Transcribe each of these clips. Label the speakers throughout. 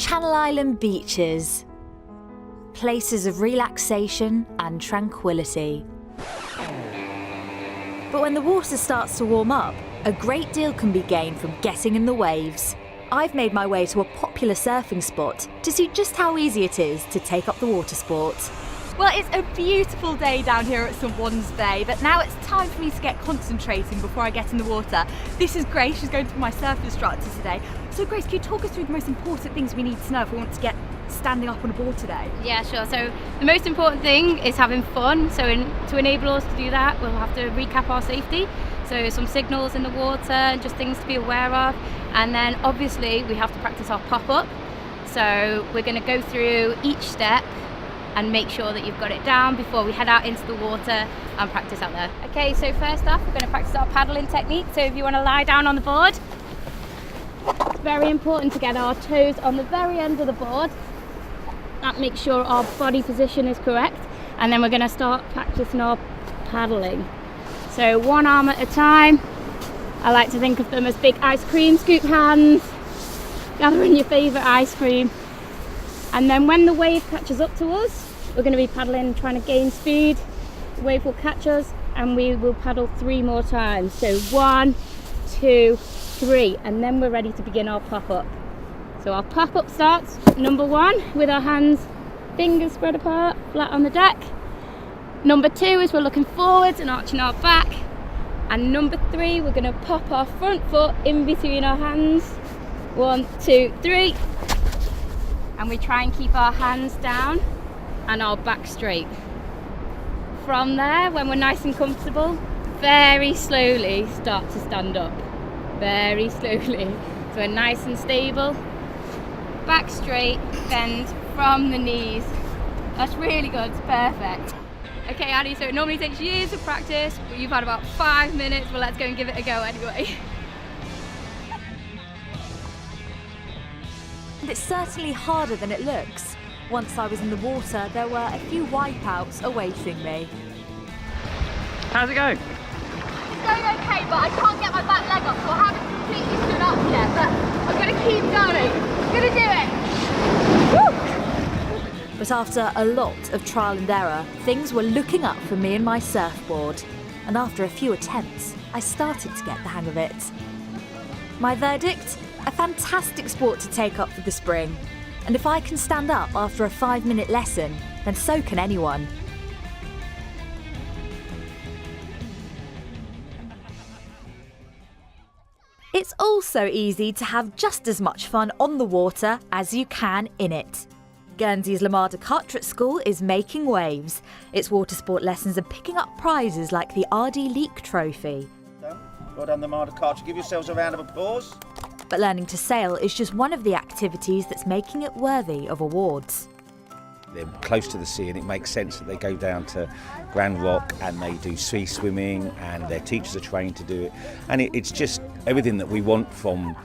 Speaker 1: Channel Island beaches, places of relaxation and tranquility. But when the water starts to warm up, a great deal can be gained from getting in the waves. I've made my way to a popular surfing spot to see just how easy it is to take up the water sport.
Speaker 2: Well, it's a beautiful day down here at St Wand's Bay, but now it's time for me to get concentrating before I get in the water. This is Grace, she's going to be my surf instructor today. So Grace, can you talk us through the most important things we need to know if we want to get standing up on a board today?
Speaker 3: Yeah, sure. So the most important thing is having fun. So to enable us to do that, we'll have to recap our safety. So some signals in the water, just things to be aware of. And then obviously we have to practice our pop-up. So we're going to go through each step and make sure that you've got it down before we head out into the water and practice out there. Okay, so first off, we're going to practice our paddling technique. So if you want to lie down on the board, it's very important to get our toes on the very end of the board. That makes sure our body position is correct. And then we're going to start practicing our paddling. So one arm at a time. I like to think of them as big ice cream scoop hands. Gathering your favourite ice cream. And then when the wave catches up to us, we're going to be paddling, trying to gain speed. The wave will catch us and we will paddle 3 more times. So 1, 2, 3, and then we're ready to begin our pop-up. So our pop-up starts, number 1, with our hands, fingers spread apart, flat on the deck. Number 2 is we're looking forwards and arching our back. And number 3, we're going to pop our front foot in between our hands. 1, 2, 3. And we try and keep our hands down and our back straight. From there, when we're nice and comfortable, very slowly start to stand up. Very slowly. So we're nice and stable. Back straight, bend from the knees. That's really good, perfect. Okay, Annie, so it normally takes years of practice, but you've had about 5 minutes. Well, let's go and give it a go anyway.
Speaker 1: And it's certainly harder than it looks. Once I was in the water, there were a few wipeouts awaiting me.
Speaker 4: How's it going?
Speaker 2: It's going okay, but I can't get my back leg up, so I haven't completely stood up yet, but I'm going to keep going. I'm going to do it. Woo!
Speaker 1: But after a lot of trial and error, things were looking up for me and my surfboard. And after a few attempts, I started to get the hang of it. My verdict? A fantastic sport to take up for the spring. And if I can stand up after a 5-minute lesson, then so can anyone. It's also easy to have just as much fun on the water as you can in it. Guernsey's Lamar Carteret School is making waves. Its water sport lessons are picking up prizes like the RD Leak Trophy.
Speaker 5: Well done, Lamar Carteret. Give yourselves a round of applause.
Speaker 1: But learning to sail is just one of the activities that's making it worthy of awards.
Speaker 5: They're close to the sea and it makes sense that they go down to Grand Rock and they do sea swimming and their teachers are trained to do it. And it's just everything that we want from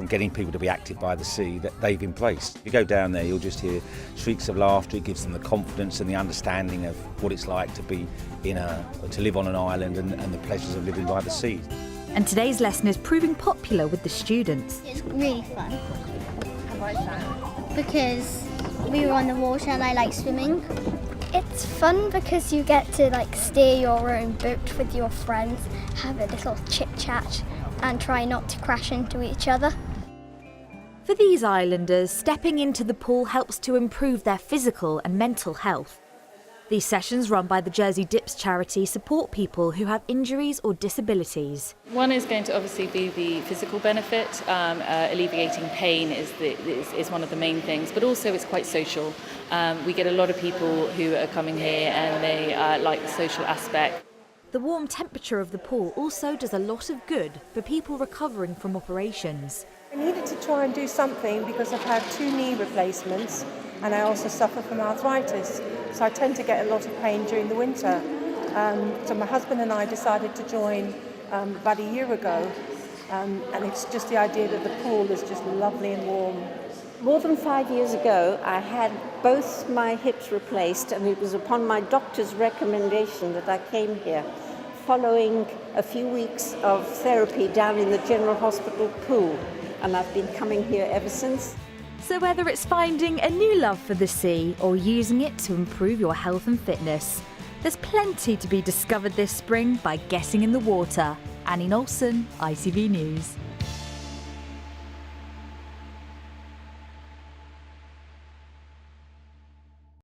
Speaker 5: getting people to be active by the sea that they've embraced. If you go down there, you'll just hear shrieks of laughter. It gives them the confidence and the understanding of what it's like to be to live on an island and the pleasures of living by the sea.
Speaker 1: And today's lesson is proving popular with the students.
Speaker 6: It's really fun.
Speaker 2: And why is that?
Speaker 6: Because we were on the water and I like swimming. It's fun because you get to steer your own boat with your friends, have a little chit chat and try not to crash into each other.
Speaker 1: For these islanders, stepping into the pool helps to improve their physical and mental health. These sessions, run by the Jersey Dips charity, support people who have injuries or disabilities.
Speaker 7: One is going to obviously be the physical benefit. Alleviating pain is one of the main things, but also it's quite social. We get a lot of people who are coming here and they like the social aspect.
Speaker 1: The warm temperature of the pool also does a lot of good for people recovering from operations.
Speaker 8: I needed to try and do something because I've had 2 knee replacements and I also suffer from arthritis, so I tend to get a lot of pain during the winter. So my husband and I decided to join about a year ago, and it's just the idea that the pool is just lovely and warm.
Speaker 9: More than 5 years ago, I had both my hips replaced, and it was upon my doctor's recommendation that I came here, following a few weeks of therapy down in the General Hospital pool, and I've been coming here ever since.
Speaker 1: So whether it's finding a new love for the sea or using it to improve your health and fitness, there's plenty to be discovered this spring by getting in the water. Annie Nolson, ITV News.